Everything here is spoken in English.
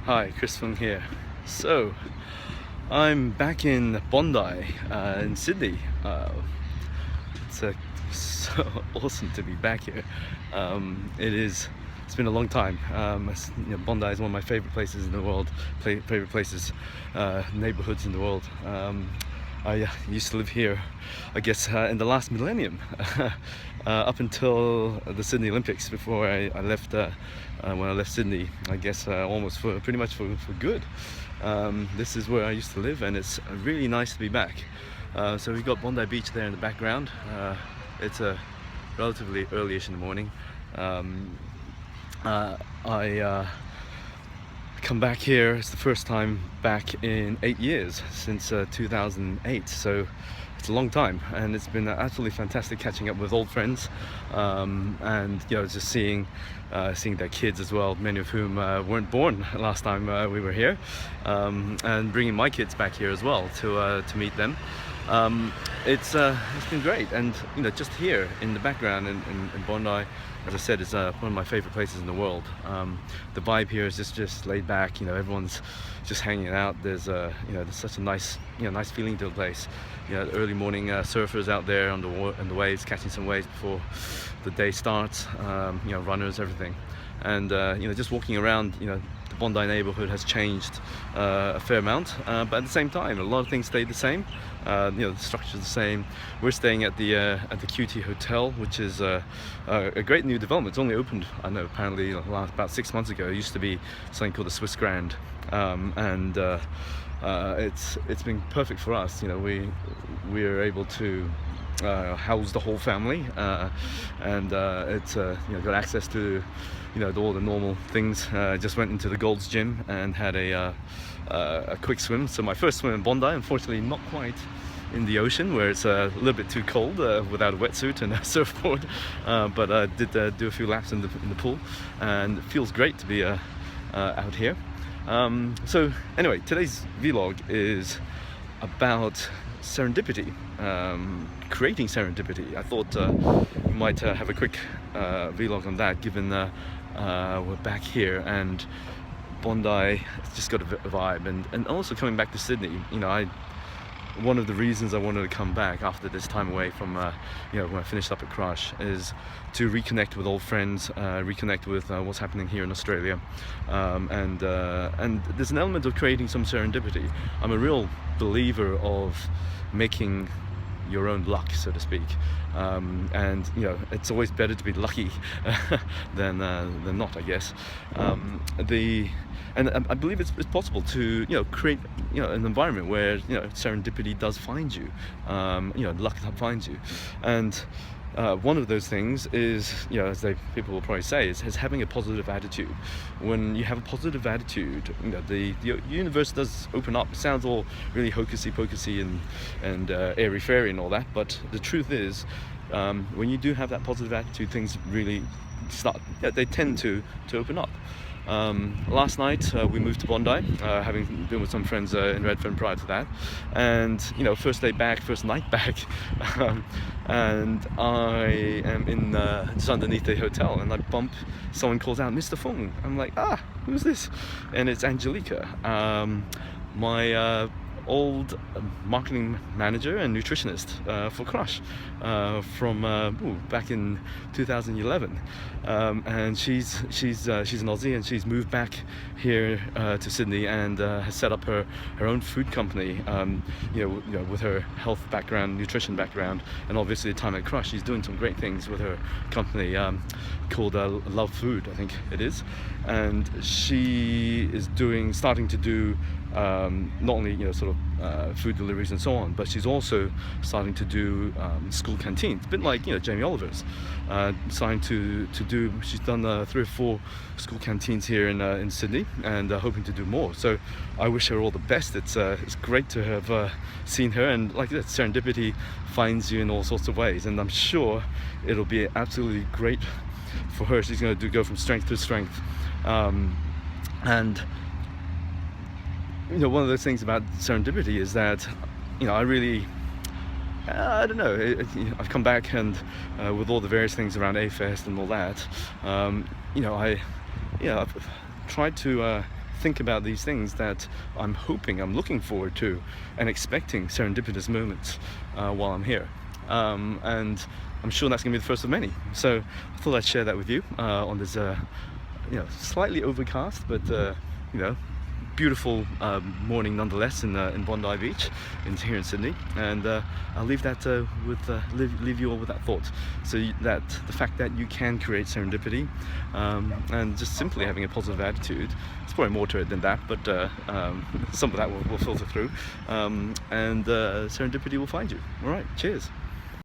Hi, Chris Fung here. So, I'm back in Bondi, in Sydney. It's so awesome to be back here. It's been a long time. Bondi is one of my favorite places in the world, favorite places, neighbourhoods in the world. I used to live here, I guess, in the last millennium, up until the Sydney Olympics, before I left, when I left Sydney, I guess almost pretty much for good. This is where I used to live, and it's really nice to be back. So we've got Bondi Beach there in the background. It's relatively early-ish in the morning. I come back here. It's the first time back in 8 years, since 2008, so it's a long time, and it's been absolutely fantastic catching up with old friends, and just seeing their kids as well, many of whom weren't born last time we were here, and bringing my kids back here as well to meet them. It's been great, and just here in the background in Bondi, as I said, it's one of my favorite places in the world. The vibe here is just laid back. Everyone's just hanging out. There's such a nice feeling to the place. The early morning surfers out there on the waves, catching some waves before the day starts. Runners, everything, and just walking around. The Bondi neighbourhood has changed a fair amount, but at the same time, a lot of things stayed the same. The structure's the same. We're staying at the QT Hotel, which is a great new development. It's only opened, I know, apparently about 6 months ago. It used to be something called the Swiss Grand, and it's been perfect for us. We're able to house the whole family, and it's got access to all the normal things. Just went into the Gold's Gym and had a quick swim. So my first swim in Bondi, unfortunately not quite in the ocean, where it's a little bit too cold without a wetsuit and a surfboard, but I did do a few laps in the pool, and it feels great to be out here. So anyway, today's vlog is about serendipity, creating serendipity. I thought we might have a quick vlog on that, given we're back here and Bondi. It's just got a vibe, and also coming back to Sydney. One of the reasons I wanted to come back after this time away from when I finished up at Crush is to reconnect with old friends, reconnect with what's happening here in Australia, and there's an element of creating some serendipity. I'm a real believer of making your own luck, so to speak, and it's always better to be lucky than not, I guess. And I believe it's possible to create an environment where serendipity does find you, luck finds you, and one of those things is, as people will probably say, is having a positive attitude. When you have a positive attitude, the universe does open up. It sounds all really hocusy pocusy and airy fairy and all that, but the truth is, when you do have that positive attitude, things really start. They tend to open up. Last night we moved to Bondi, having been with some friends in Redfern prior to that, and first day back, first night back, and I am just underneath the hotel, and I bump, someone calls out, "Mr. Fung." I'm like, who's this? And it's Angelica, my old marketing manager and nutritionist for Crush, from back in 2011, and she's an Aussie, and she's moved back here to Sydney, and has set up her own food company, with her health background, nutrition background, and obviously the time at Crush. She's doing some great things with her company called Love Food, I think it is, and she is starting to do not only food deliveries and so on, but she's also starting to do school canteens, a bit like Jamie Oliver's, starting to do. She's done 3 or 4 school canteens here in Sydney, and hoping to do more. So I wish her all the best. It's great to have seen her, and like that, serendipity finds you in all sorts of ways, and I'm sure it'll be absolutely great for her. She's going to go from strength to strength, and one of those things about serendipity is that I don't know, I've come back, and with all the various things around A-Fest and all that, I've tried to think about these things that I'm hoping, I'm looking forward to, and expecting serendipitous moments while I'm here. And I'm sure that's going to be the first of many. So I thought I'd share that with you on this, slightly overcast, but beautiful morning nonetheless in Bondi Beach, here in Sydney. And I'll leave that leave you all with that thought. So that the fact that you can create serendipity, and just simply having a positive attitude. There's probably more to it than that, but some of that will filter through, and serendipity will find you. All right, cheers.